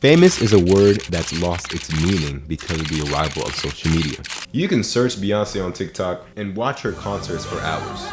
Famous is a word that's lost its meaning because of the arrival of social media. You can search Beyonce on TikTok and watch her concerts for hours.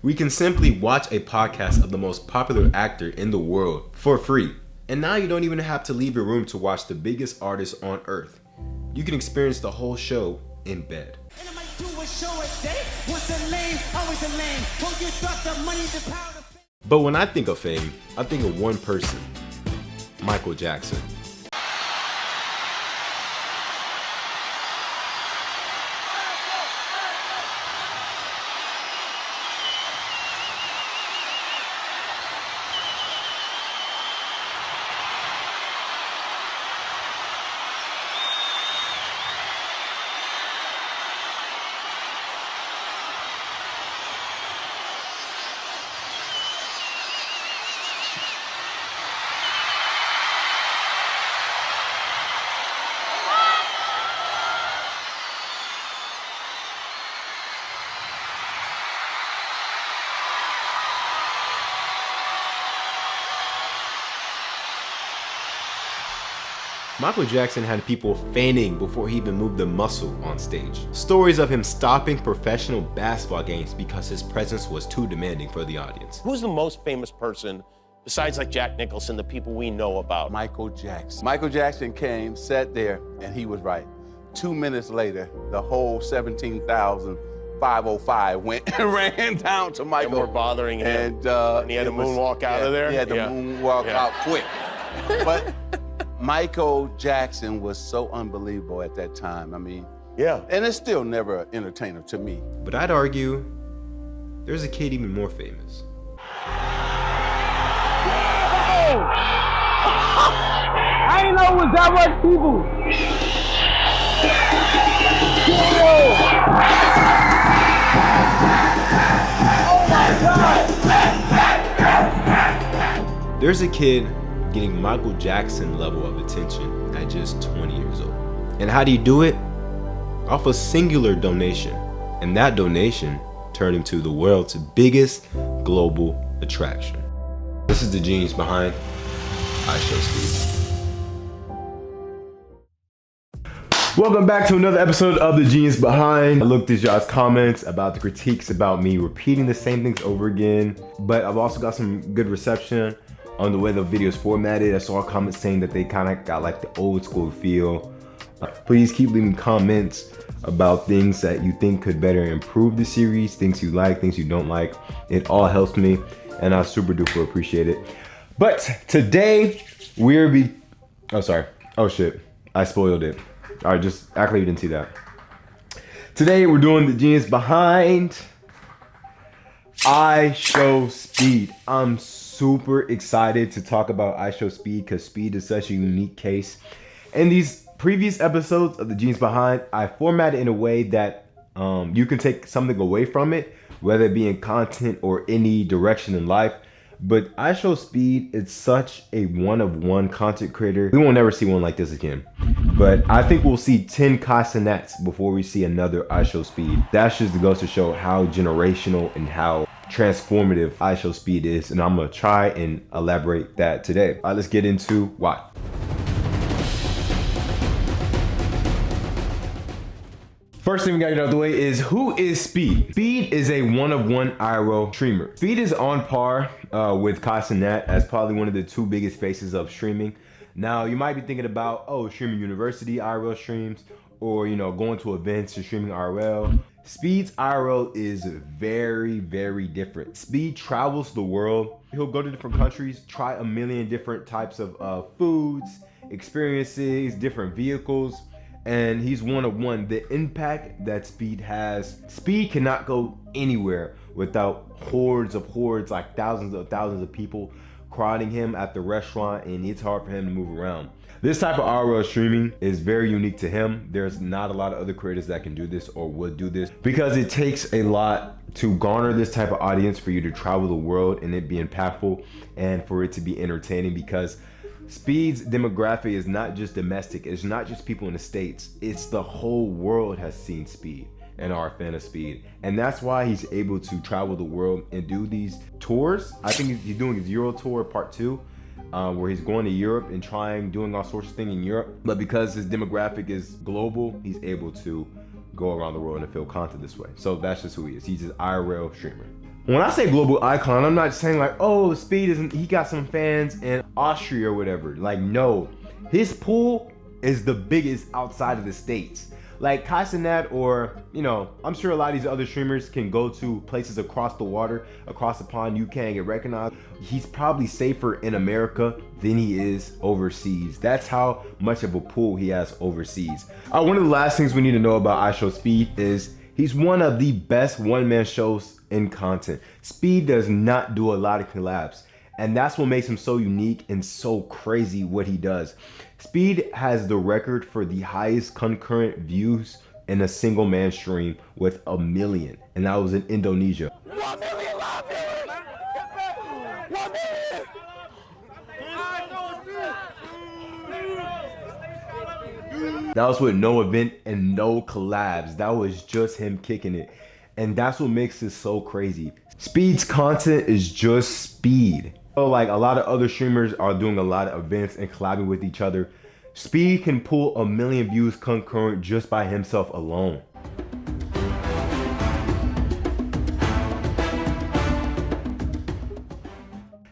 We can simply watch a podcast of the most popular actor in the world for free. And now you don't even have to leave your room to watch the biggest artist on earth. You can experience the whole show in bed. But when I think of fame, I think of one person, Michael Jackson. Michael Jackson had people fainting before he even moved a muscle on stage. Stories of him stopping professional basketball games because his presence was too demanding for the audience. Who's the most famous person, besides like Jack Nicholson, the people we know about? Michael Jackson. Michael Jackson came, sat there, and he was right. 2 minutes later, the whole 17,505 went and ran down to Michael. And were bothering him. And he had to moonwalk out of there? He had to moonwalk out quick. But Michael Jackson was so unbelievable at that time. I mean, and it's still never an entertainer to me. But I'd argue there's a kid even more famous. I ain't know it was that much people. Oh my God! There's a kid getting Michael Jackson level of attention at just 20 years old. And how do you do it? Off a singular donation. And that donation turned him to the world's biggest global attraction. This is the genius behind IShowSpeed. Welcome back to another episode of The Genius Behind. I looked at y'all's comments about the critiques about me repeating the same things over again, but I've also got some good reception on the way the video is formatted. I saw comments saying that they kind of got like the old school feel. Please keep leaving comments about things that you think could better improve the series, things you like, things you don't like. It all helps me and I super duper appreciate it. But today oh shit, I spoiled it. All right, just act like you didn't see that. Today we're doing the genius behind IShowSpeed. I'm super excited to talk about IShowSpeed because speed is such a unique case. In these previous episodes of the genius behind, I formatted in a way that you can take something away from it, whether it be in content or any direction in life. But IShowSpeed is such a one-of-one content creator. We won't ever see one like this again. But I think we'll see 10 Castanets before we see another IShowSpeed. That just goes to show how generational and how transformative IShowSpeed is, and I'm gonna try and elaborate that today. All right, let's get into why. First thing we gotta get out of the way is, who is Speed? Speed is a one-of-one IRL streamer. Speed is on par with Castanet as probably one of the two biggest faces of streaming. Now, you might be thinking about, streaming university IRL streams, or going to events or streaming IRL. Speed's IRL is very, very different. Speed travels the world. He'll go to different countries, try a million different types of foods, experiences, different vehicles, and he's one-of-one. The impact that Speed has, Speed cannot go anywhere without hordes, like thousands of people crowding him at the restaurant, and it's hard for him to move around. This type of IRL streaming is very unique to him. There's not a lot of other creators that can do this or would do this because it takes a lot to garner this type of audience for you to travel the world and it be impactful and for it to be entertaining, because Speed's demographic is not just domestic. It's not just people in the States. It's the whole world has seen Speed and are a fan of Speed. And that's why he's able to travel the world and do these tours. I think he's doing his Euro tour part 2. Where he's going to Europe and doing all sorts of things in Europe. But because his demographic is global, he's able to go around the world and film content this way. So that's just who he is. He's an IRL streamer. When I say global icon, I'm not saying like, oh, Speed he got some fans in Austria or whatever. Like, no, his pool is the biggest outside of the States. Like Kaisenat, or, you know, I'm sure a lot of these other streamers can go to places across the water, across the pond, UK, and get recognized. He's probably safer in America than he is overseas. That's how much of a pool he has overseas. One of the last things we need to know about IShowSpeed is he's one of the best one-man shows in content. Speed does not do a lot of collabs, and that's what makes him so unique and so crazy what he does. Speed has the record for the highest concurrent views in a single man stream with 1 million, and that was in Indonesia. 1 million live viewers! 1 million! That was with no event and no collabs. That was just him kicking it. And that's what makes it so crazy. Speed's content is just Speed. So like a lot of other streamers are doing a lot of events and collabing with each other. Speed can pull 1 million views concurrent just by himself alone.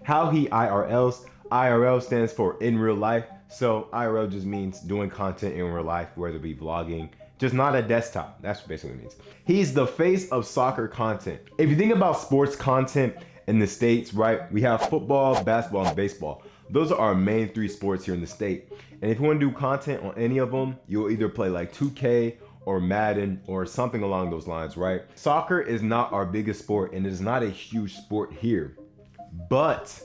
How he IRLs. IRL stands for in real life. So IRL just means doing content in real life, whether it be vlogging, just not a desktop. That's basically what it means. He's the face of soccer content. If you think about sports content in the States, right? We have football, basketball, and baseball. Those are our main 3 sports here in the state. And if you want to do content on any of them, you'll either play like 2K or Madden or something along those lines, right? Soccer is not our biggest sport and it is not a huge sport here. But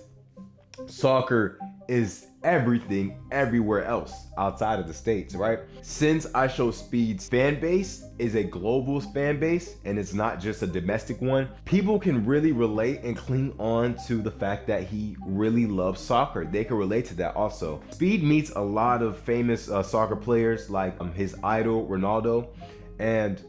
soccer is everything everywhere else outside of the States, right? Since IShowSpeed's fan base is a global fan base and it's not just a domestic one, people can really relate and cling on to the fact that he really loves soccer. They can relate to that also. Speed meets a lot of famous soccer players like his idol Ronaldo, and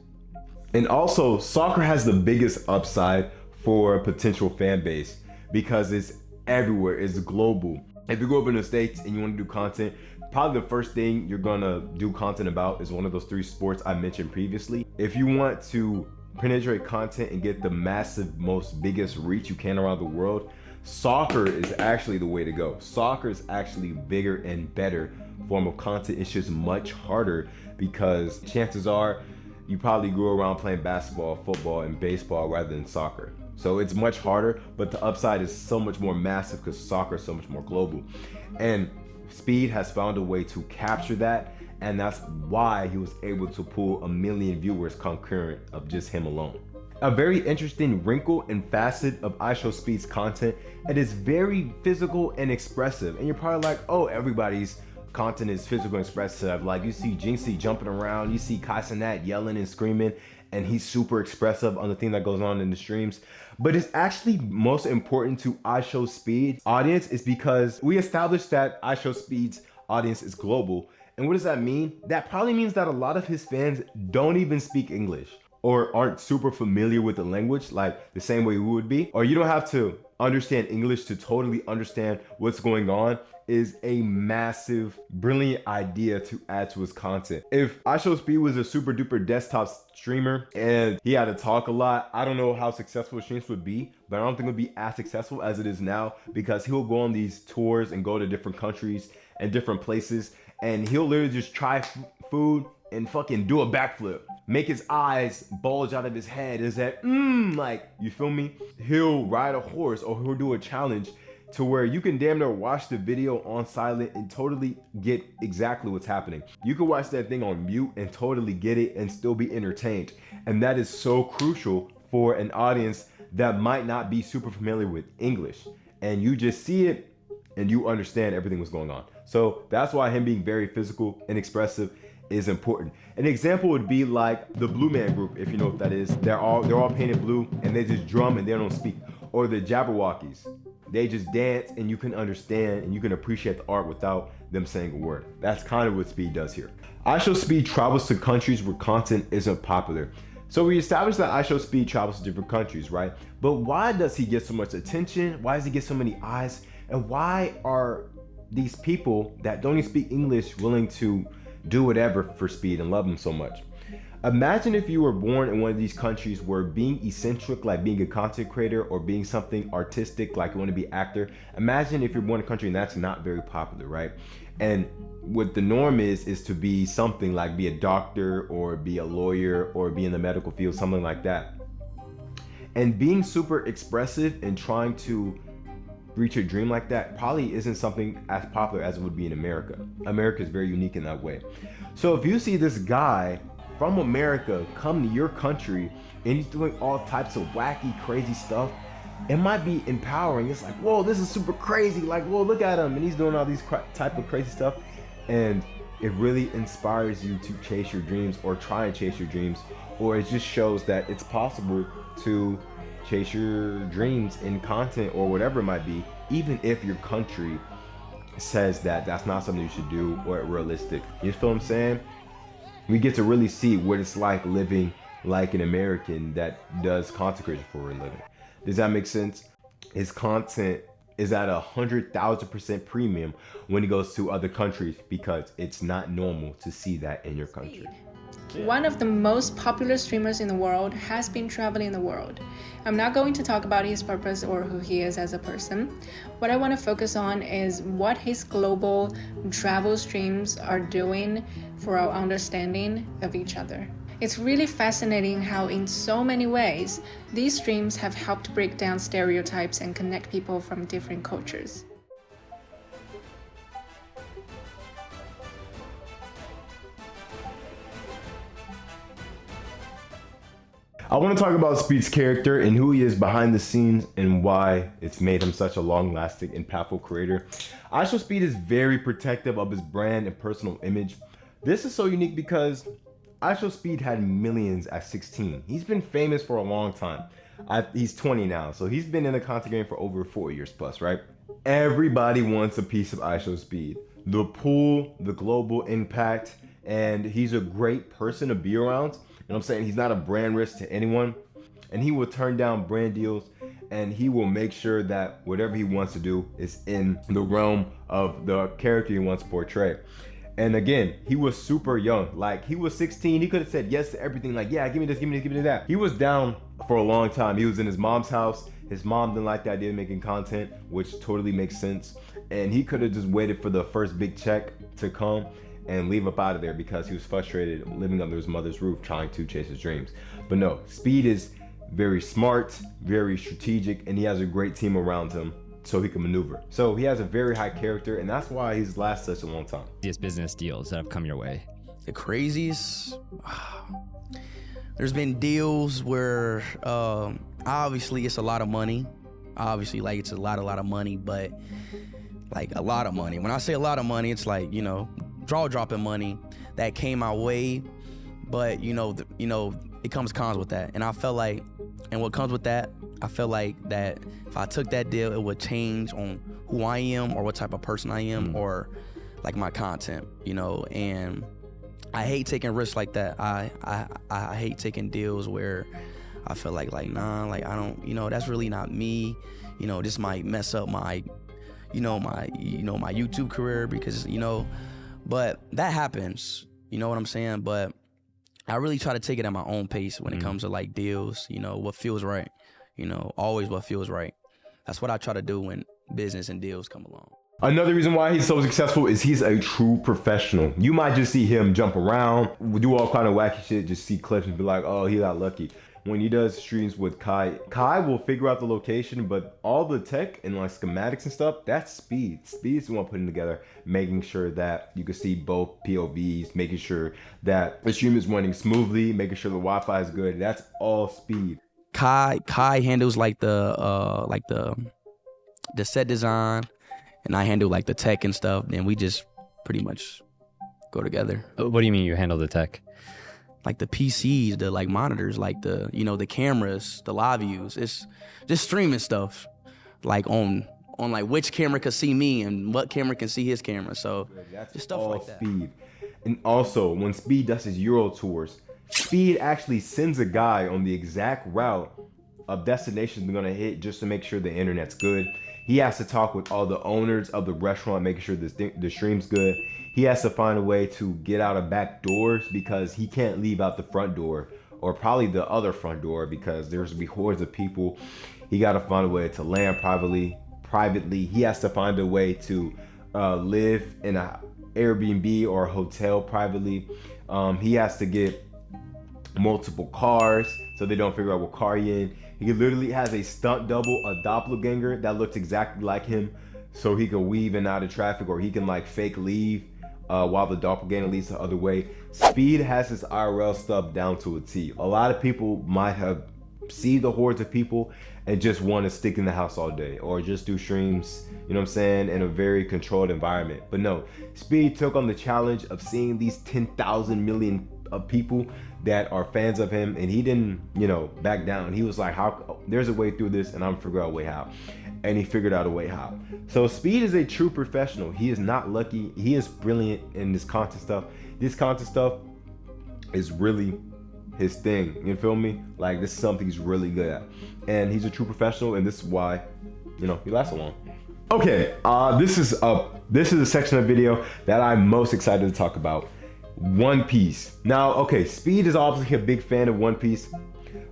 also soccer has the biggest upside for a potential fan base because it's everywhere, it's global. If you grow up in the States and you want to do content, probably the first thing you're gonna do content about is one of those 3 sports I mentioned previously. If you want to penetrate content and get the massive, most biggest reach you can around the world, soccer is actually the way to go. Soccer is actually bigger and better form of content. It's just much harder because chances are you probably grew around playing basketball, football, and baseball rather than soccer. So it's much harder, but the upside is so much more massive because soccer is so much more global. And Speed has found a way to capture that, and that's why he was able to pull 1 million viewers concurrent of just him alone. A very interesting wrinkle and facet of IShowSpeed's content, it is very physical and expressive. And you're probably like, oh, everybody's content is physical and expressive. Like you see Jinxie jumping around, you see Kaisenat yelling and screaming, and he's super expressive on the thing that goes on in the streams. But it's actually most important to IShowSpeed's audience is because we established that IShowSpeed's audience is global. And what does that mean? That probably means that a lot of his fans don't even speak English or aren't super familiar with the language like the same way we would be. Or you don't have to understand English to totally understand what's going on. Is a massive, brilliant idea to add to his content. If IShowSpeed was a super duper desktop streamer and he had to talk a lot, I don't know how successful his streams would be, but I don't think it would be as successful as it is now because he'll go on these tours and go to different countries and different places and he'll literally just try food and fucking do a backflip. Make his eyes bulge out of his head. Is that, like, you feel me? He'll ride a horse or he'll do a challenge to where you can damn near watch the video on silent and totally get exactly what's happening. You can watch that thing on mute and totally get it and still be entertained. And that is so crucial for an audience that might not be super familiar with English. And you just see it and you understand everything that's going on. So that's why him being very physical and expressive is important. An example would be like the Blue Man Group, if you know what that is. They're all painted blue and they just drum and they don't speak. Or the Jabberwockies. They just dance and you can understand and you can appreciate the art without them saying a word. That's kind of what Speed does here. IShowSpeed travels to countries where content isn't popular. So we established that IShowSpeed travels to different countries, right? But why does he get so much attention? Why does he get so many eyes? And why are these people that don't even speak English willing to do whatever for Speed and love him so much? Imagine if you were born in one of these countries where being eccentric, like being a content creator, or being something artistic, like you want to be an actor. Imagine if you're born in a country and that's not very popular, right? And what the norm is to be something like be a doctor or be a lawyer or be in the medical field, something like that. And being super expressive and trying to reach your dream like that probably isn't something as popular as it would be in America. America is very unique in that way. So if you see this guy from America come to your country and he's doing all types of wacky, crazy stuff, it might be empowering. It's like, whoa, this is super crazy. Like, whoa, look at him. And he's doing all these type of crazy stuff. And it really inspires you to chase your dreams or try and chase your dreams. Or it just shows that it's possible to chase your dreams in content or whatever it might be, even if your country says that that's not something you should do or realistic. You feel what I'm saying? We get to really see what it's like living like an American that does content creation for a living. Does that make sense? His content is at 100,000% premium when he goes to other countries because it's not normal to see that in your country. One of the most popular streamers in the world has been traveling the world. I'm not going to talk about his purpose or who he is as a person. What I want to focus on is what his global travel streams are doing for our understanding of each other. It's really fascinating how in so many ways, these streams have helped break down stereotypes and connect people from different cultures. I want to talk about Speed's character and who he is behind the scenes and why it's made him such a long-lasting, impactful creator. IShowSpeed is very protective of his brand and personal image. This is so unique because IShowSpeed had millions at 16. He's been famous for a long time. He's 20 now, so he's been in the content game for over 4 years plus, right? Everybody wants a piece of IShowSpeed. The pull, the global impact, and he's a great person to be around. You know what I'm saying? He's not a brand risk to anyone, and he will turn down brand deals, and he will make sure that whatever he wants to do is in the realm of the character he wants to portray. And again, he was super young. Like, he was 16. He could have said yes to everything. Like, yeah, give me this, give me this, give me that. He was down for a long time. He was in his mom's house. His mom didn't like the idea of making content, which totally makes sense. And he could have just waited for the first big check to come and leave up out of there because he was frustrated living under his mother's roof trying to chase his dreams. But no, Speed is very smart, very strategic, and he has a great team around him so he can maneuver. So he has a very high character, and that's why he's lasted such a long time. These business deals that have come your way. The craziest, there's been deals where obviously it's a lot of money. Obviously, like, it's a lot of money, but like a lot of money. When I say a lot of money, it's like, you know, dropping money that came my way, but it comes cons with that. And I felt like, and what comes with that, I felt like that if I took that deal, it would change on who I am or what type of person I am or like my content, and I hate taking risks like that. I hate taking deals where I feel like nah, like I don't, that's really not me. This might mess up my, my YouTube career because, but that happens, you know what I'm saying? But I really try to take it at my own pace when it comes to like deals, what feels right, always what feels right. That's what I try to do when business and deals come along. Another reason why he's so successful is he's a true professional. You might just see him jump around, do all kind of wacky shit, just see clips and be like, oh, he got lucky. When he does streams with Kai will figure out the location, but all the tech and like schematics and stuff, that's Speed. Speed's the one putting together, making sure that you can see both POVs, making sure that the stream is running smoothly, making sure the Wi-Fi is good. That's all Speed. Kai handles like the set design and I handle like the tech and stuff, then we just pretty much go together. What do you mean you handle the tech? Like the PCs, the like monitors, like the, you know, the cameras, the live views. It's just streaming stuff, like on like which camera can see me and what camera can see his camera. So That's just stuff all like that. Speed. And also, when Speed does his Euro tours, Speed actually sends a guy on the exact route of destinations they're gonna hit just to make sure the internet's good. He has to talk with all the owners of the restaurant, making sure the stream's good. He has to find a way to get out of back doors because he can't leave out the front door, or probably the other front door, because there's gonna be hordes of people. He got to find a way to land privately. He has to find a way to live in a Airbnb or a hotel privately. He has to get multiple cars so they don't figure out what car he in. He literally has a stunt double, a doppelganger that looks exactly like him, so he can weave in and out of traffic, or he can like fake leave while the doppelganger leads the other way. Speed has his IRL stuff down to a T. A lot of people might have seen the hordes of people and just want to stick in the house all day, or just do streams, you know what I'm saying, in a very controlled environment. But no, Speed took on the challenge of seeing these 10,000 million of people that are fans of him, and he didn't, you know, back down. He was like, how, there's a way through this, and I'm figure out a way how. And he figured out a way how. So Speed is a true professional. He is not lucky. He is brilliant in this content stuff. This content stuff is really his thing. You feel me? Like, this is something he's really good at. And he's a true professional, and this is why, you know, he lasts so long. Okay, this is a section of video that I'm most excited to talk about. One Piece. Now, okay, Speed is obviously a big fan of One Piece,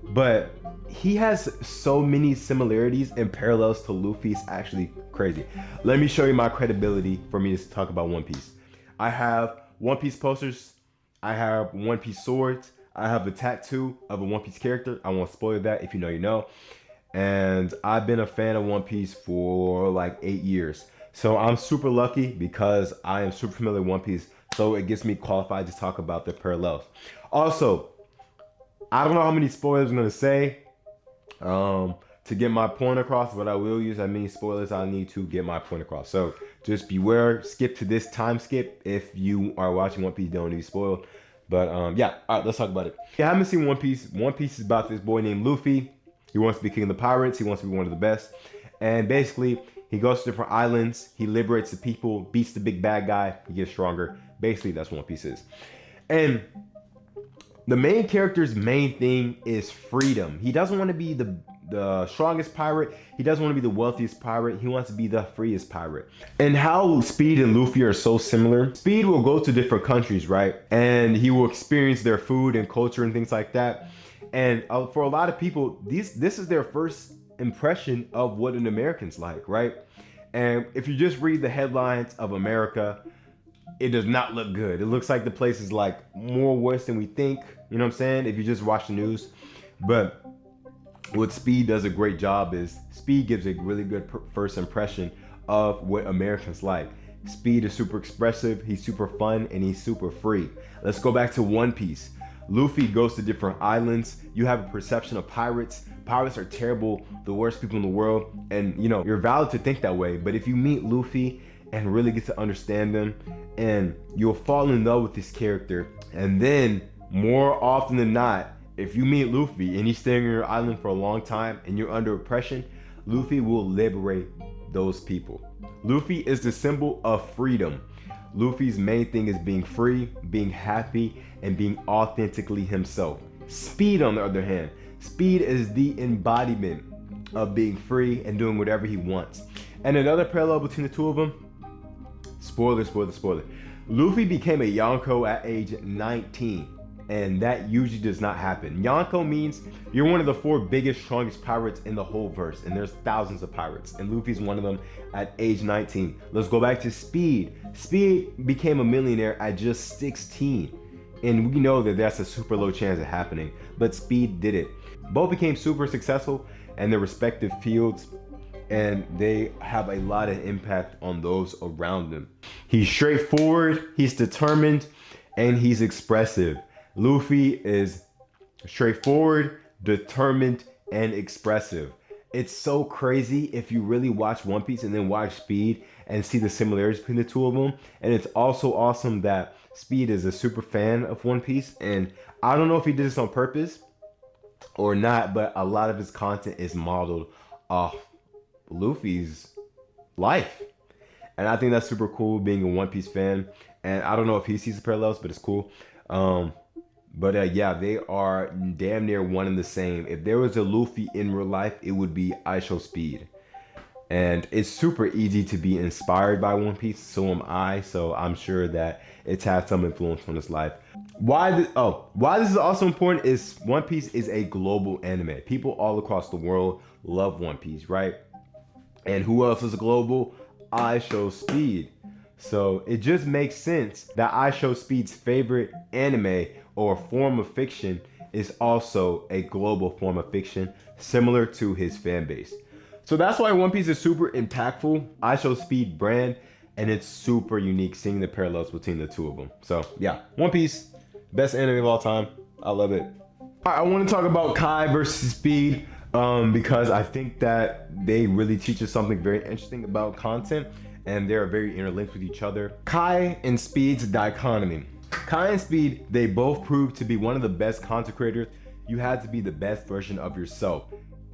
but he has so many similarities and parallels to Luffy. It's actually crazy. Let me show you my credibility for me to talk about One Piece. I have One Piece posters. I have One Piece swords. I have a tattoo of a One Piece character. I won't spoil that. If you know, you know. And I've been a fan of One Piece for like 8 years. So I'm super lucky because I am super familiar with One Piece. So it gets me qualified to talk about the parallels. Also, I don't know how many spoilers I'm gonna say to get my point across, but I will use as many spoilers I need to get my point across. So just beware, skip to this time skip if you are watching One Piece, don't need to be spoiled. But yeah, all right, let's talk about it. If you haven't seen One Piece, One Piece is about this boy named Luffy. He wants to be king of the pirates. He wants to be one of the best. And basically, he goes to different islands. He liberates the people, beats the big bad guy. He gets stronger. Basically, that's what One Piece is. And the main character's main thing is freedom. He doesn't want to be the strongest pirate. He doesn't want to be the wealthiest pirate. He wants to be the freest pirate. And how Speed and Luffy are so similar. Speed will go to different countries, right? And he will experience their food and culture and things like that. And for a lot of people, this is their first impression of what an American's like, right? And if you just read the headlines of America, it does not look good. It looks like the place is like more worse than we think. You know what I'm saying? If you just watch the news. But what Speed does a great job is Speed gives a really good first impression of what Americans like. Speed is super expressive, he's super fun, and he's super free. Let's go back to One Piece. Luffy goes to different islands. You have a perception of pirates. Pirates are terrible, the worst people in the world. And you know, you're valid to think that way. But if you meet Luffy and really get to understand them, and you'll fall in love with this character. And then more often than not, if you meet Luffy and he's staying on your island for a long time and you're under oppression, Luffy will liberate those people. Luffy is the symbol of freedom. Luffy's main thing is being free, being happy, and being authentically himself. Speed, on the other hand, Speed is the embodiment of being free and doing whatever he wants. And another parallel between the two of them, spoiler. Luffy became a Yonko at age 19. And that usually does not happen. Yonko means you're one of the 4 biggest, strongest pirates in the whole verse. And there's thousands of pirates. And Luffy's one of them at age 19. Let's go back to Speed. Speed became a millionaire at just 16. And we know that that's a super low chance of happening. But Speed did it. Both became super successful in their respective fields. And they have a lot of impact on those around them. He's straightforward, he's determined, and he's expressive. Luffy is straightforward, determined, and expressive. It's so crazy if you really watch One Piece and then watch Speed and see the similarities between the two of them. And it's also awesome that Speed is a super fan of One Piece. And I don't know if he did this on purpose or not, but a lot of his content is modeled off Luffy's life. And I think that's super cool being a One Piece fan. And I don't know if he sees the parallels, but it's cool. But yeah, they are damn near one and the same. If there was a Luffy in real life, it would be IShowSpeed. And it's super easy to be inspired by One Piece, so am I. So I'm sure that it's had some influence on his life. Why this is also important is One Piece is a global anime. People all across the world love One Piece, right? And who else is global? IShowSpeed. So it just makes sense that IShowSpeed's favorite anime or form of fiction is also a global form of fiction similar to his fan base. So that's why One Piece is super impactful, IShowSpeed brand, and it's super unique seeing the parallels between the two of them. So yeah, One Piece, best anime of all time. I love it. All right, I want to talk about Kai versus Speed because I think that they really teach us something very interesting about content, and they're very interlinked with each other. Kai and Speed's dichotomy. Kai and Speed, they both proved to be one of the best content creators. You had to be the best version of yourself.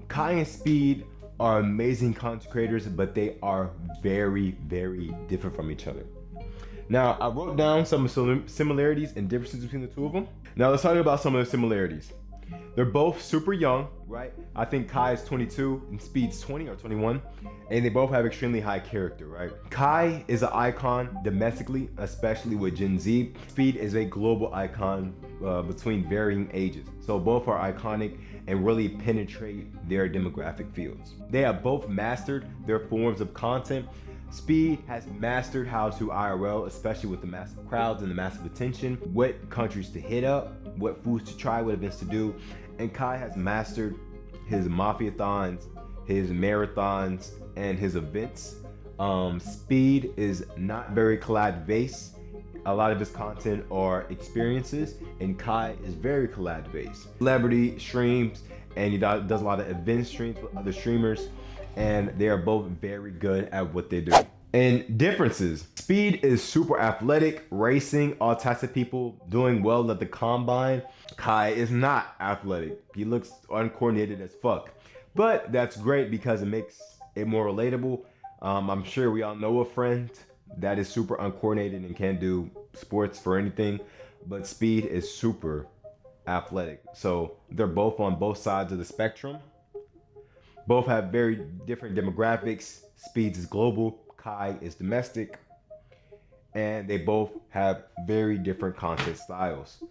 Kai and Speed are amazing content creators, but they are very, very different from each other. Now, I wrote down some similarities and differences between the two of them. Now, let's talk about some of the similarities. They're both super young, right? I think Kai is 22 and Speed's 20 or 21, and they both have extremely high character, right? Kai is an icon domestically, especially with Gen Z. Speed is a global icon between varying ages. So both are iconic and really penetrate their demographic fields. They have both mastered their forms of content. Speed has mastered how to IRL, especially with the massive crowds and the massive attention, what countries to hit up, what foods to try, what events to do. And Kai has mastered his mafia-thons, his marathons, and his events. Speed is not very collab-based. A lot of his content are experiences, and Kai is very collab-based. Celebrity streams, and he does a lot of event streams with other streamers, and they are both very good at what they do. And differences. Speed is super athletic, racing all types of people, doing well at the combine. Kai is not athletic. He looks uncoordinated as fuck. But that's great because it makes it more relatable. I'm sure we all know a friend that is super uncoordinated and can't do sports for anything, but Speed is super athletic. So they're both on both sides of the spectrum. Both have very different demographics. Speed's is global, Kai is domestic, and they both have very different content styles.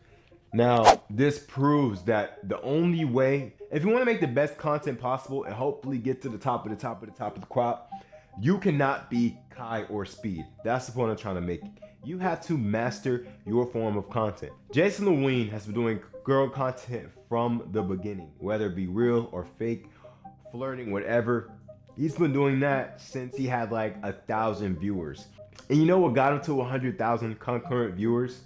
Now, this proves that the only way, if you want to make the best content possible and hopefully get to the top of the crop, you cannot be Kai or Speed. That's the point I'm trying to make. You have to master your form of content. Jason Lewine has been doing girl content from the beginning, whether it be real or fake, flirting, whatever. He's been doing that since he had like 1,000 viewers. And you know what got him to 100,000 concurrent viewers?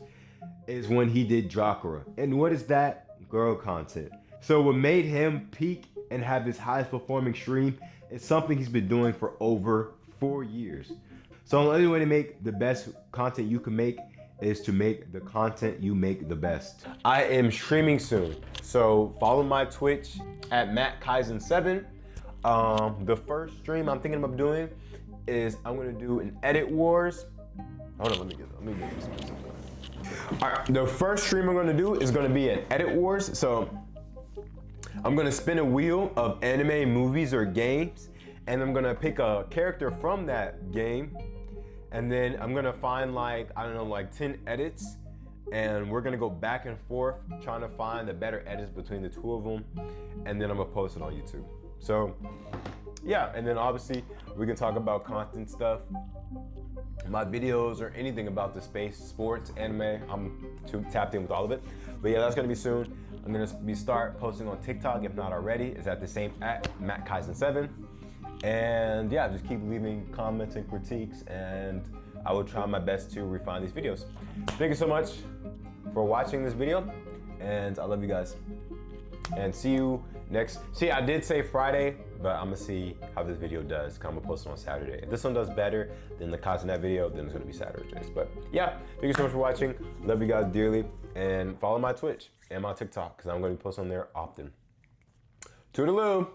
Is when he did Dracula. And what is that? Girl content. So what made him peak and have his highest performing stream is something he's been doing for over 4 years. So the only way to make the best content you can make is to make the content you make the best. I am streaming soon, so follow my Twitch at MattKaizen7. The first stream I'm thinking of doing is I'm gonna do an edit wars. Hold on, let me get this. All right, the first stream I'm gonna do is gonna be an edit wars. So I'm gonna spin a wheel of anime, movies, or games, and I'm gonna pick a character from that game, and then I'm gonna find like 10 edits, and we're gonna go back and forth trying to find the better edits between the two of them, and then I'm gonna post it on YouTube. So yeah, and then obviously we can talk about content stuff, my videos, or anything about the space, sports, anime. I'm too tapped in with all of it. But yeah, that's gonna be soon. I'm gonna start posting on TikTok, if not already. It's at the same at MattKaizen7. And yeah, just keep leaving comments and critiques, and I will try my best to refine these videos. Thank you so much for watching this video, and I love you guys. And see you next. See, I did say Friday, but I'm gonna see how this video does. I'm gonna post it on Saturday. If this one does better than the Castanet video, then it's gonna be Saturdays. But yeah, thank you so much for watching. Love you guys dearly. And follow my Twitch and my TikTok, because I'm gonna be posting on there often. Toodaloo.